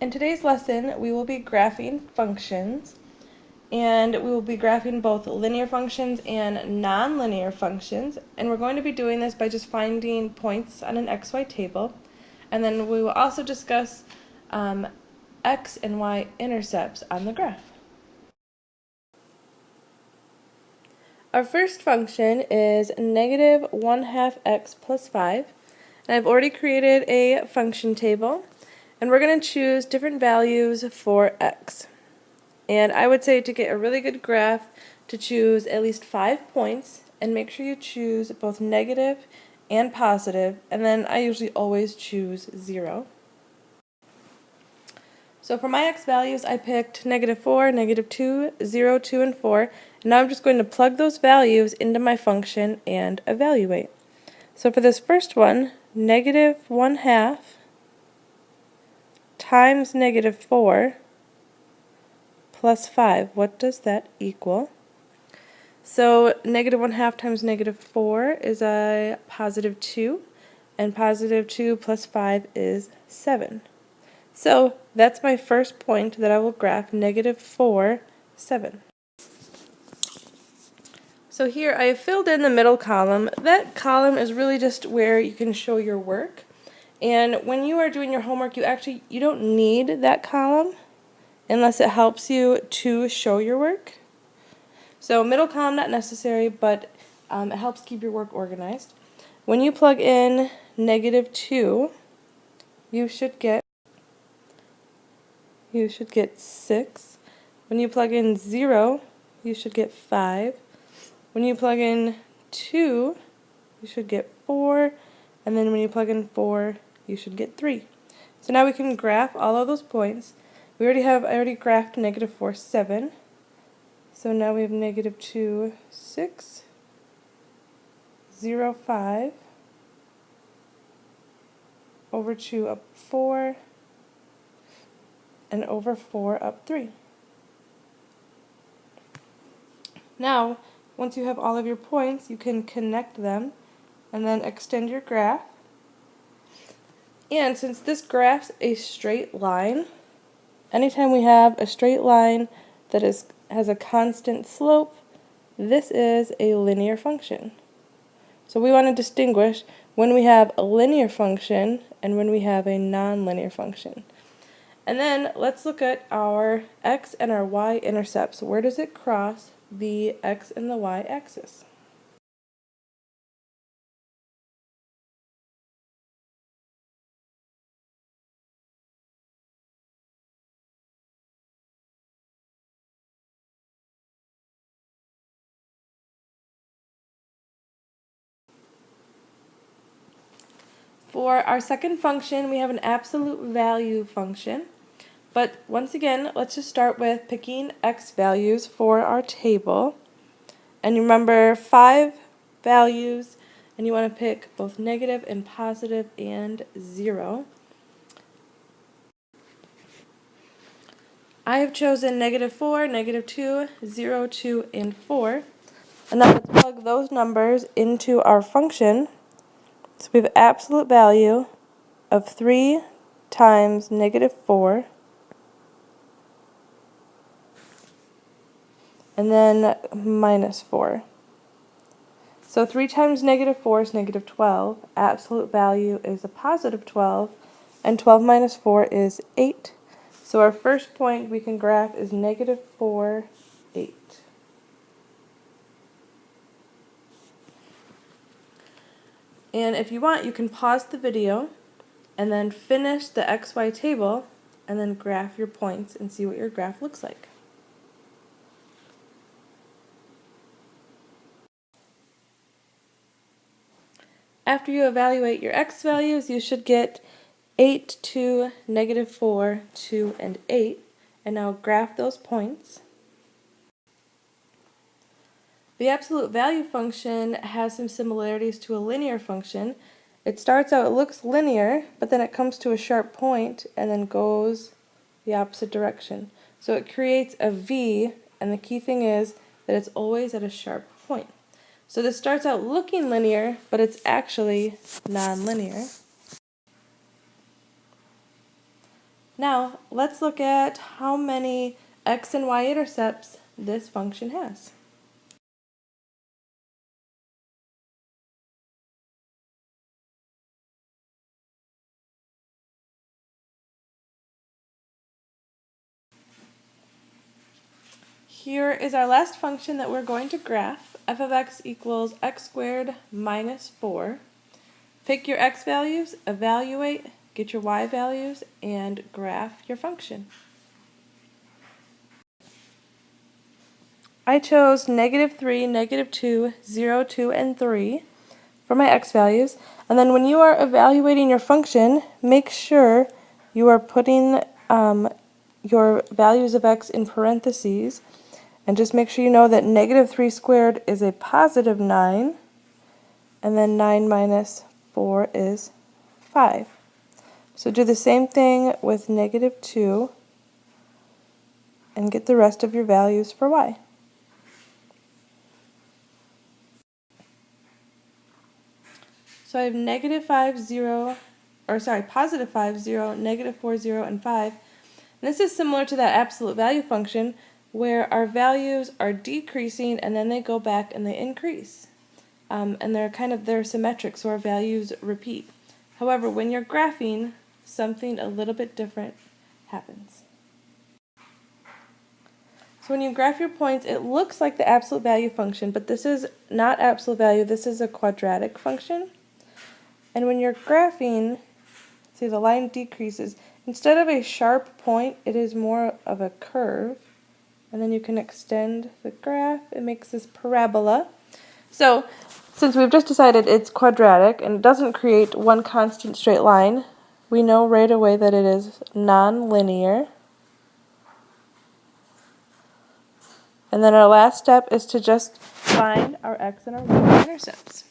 In today's lesson, we will be graphing functions, and we will be graphing both linear functions and nonlinear functions, and we're going to be doing this by just finding points on an XY table, and then we will also discuss x and y intercepts on the graph. Our first function is negative 1/2 x plus 5, and I've already created a function table, and we're going to choose different values for x. And I would say to get a really good graph to choose at least 5 points, and make sure you choose both negative and positive, and then I usually always choose 0. So for my x values, I picked -4, -2, 0, 2, and 4. And now I'm just going to plug those values into my function and evaluate. So for this first one, negative 1/2 times -4 plus 5. What does that equal? So negative 1/2 times -4 is a positive 2, and positive 2 plus 5 is 7. So that's my first point that I will graph, -4, 7. So here I have filled in the middle column. That column is really just where you can show your work. And when you are doing your homework, you don't need that column unless it helps you to show your work. So middle column not necessary, but it helps keep your work organized. When you plug in -2, you should get 6. When you plug in 0, you should get 5. When you plug in 2, you should get 4, and then when you plug in 4, you should get 3. So now we can graph all of those points. I already graphed -4, 7. So now we have -2, 6, 0, 5, over 2 up 4, and over 4 up 3. Now, once you have all of your points, you can connect them and then extend your graph. And since this graph's a straight line, anytime we have a straight line that has a constant slope, this is a linear function. So we want to distinguish when we have a linear function and when we have a nonlinear function. And then let's look at our x and our y intercepts. Where does it cross the x and the y axis? For our second function, we have an absolute value function. But once again, let's just start with picking x values for our table. And remember, 5 values, and you want to pick both negative and positive and 0. I have chosen -4, -2, 0, 2, and 4. And now let's plug those numbers into our function. So we have absolute value of 3 times -4, and then -4. So 3 times -4 is -12. Absolute value is a positive 12, and 12 minus 4 is 8. So our first point we can graph is -4, 8. And if you want, you can pause the video and then finish the XY table and then graph your points and see what your graph looks like. After you evaluate your x values, you should get 8, 2, -4, 2, and 8. And now graph those points. The absolute value function has some similarities to a linear function. It starts out, it looks linear, but then it comes to a sharp point and then goes the opposite direction. So it creates a V, and the key thing is that it's always at a sharp point. So this starts out looking linear, but it's actually nonlinear. Now, let's look at how many x and y intercepts this function has. Here is our last function that we're going to graph. F of x equals x squared minus 4. Pick your x values, evaluate, get your y values, and graph your function. I chose -3, -2, 0, 2, and 3 for my x values. And then when you are evaluating your function, make sure you are putting your values of x in parentheses. And just make sure you know that -3 squared is a positive 9. And then 9 minus 4 is 5. So do the same thing with -2 and get the rest of your values for y. So I have -5, 0, or sorry, +5, 0, -4, 0, and 5. And this is similar to that absolute value function where our values are decreasing and then they go back and they increase. And they're symmetric, so our values repeat. However, when you're graphing, something a little bit different happens. So when you graph your points, it looks like the absolute value function, but this is not absolute value, this is a quadratic function. And when you're graphing, see the line decreases. Instead of a sharp point, it is more of a curve. And then you can extend the graph. It makes this parabola. So, since we've just decided it's quadratic and it doesn't create one constant straight line, we know right away that it is non-linear. And then our last step is to just find our x and our y intercepts.